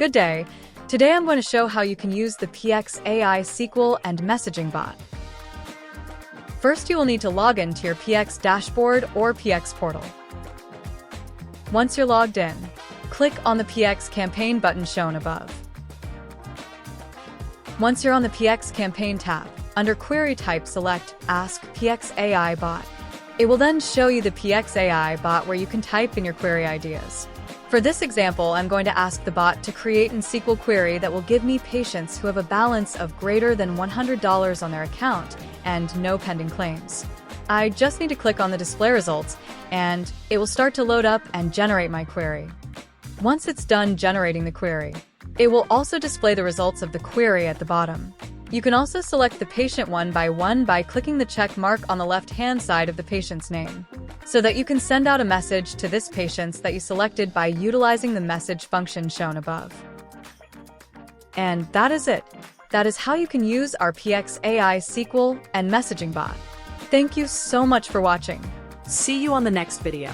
Good day. Today I'm going to show how you can use the PX AI SQL and messaging bot. First, you will need to log in to your PX dashboard or PX portal. Once you're logged in, click on the PX campaign button shown above. Once you're on the PX campaign tab, under Query Type select Ask PX AI Bot. It will then show you the PX AI Bot where you can type in your query ideas. For this example, I'm going to ask the bot to create an SQL query that will give me patients who have a balance of greater than $100 on their account and no pending claims. I just need to click on the display results and it will start to load up and generate my query. Once it's done generating the query, it will also display the results of the query at the bottom. You can also select the patient one by clicking the check mark on the left-hand side of the patient's name, so that you can send out a message to this patient that you selected by utilizing the message function shown above. And that is it. That is how you can use our PX AI SQL and messaging bot. Thank you so much for watching. See you on the next video.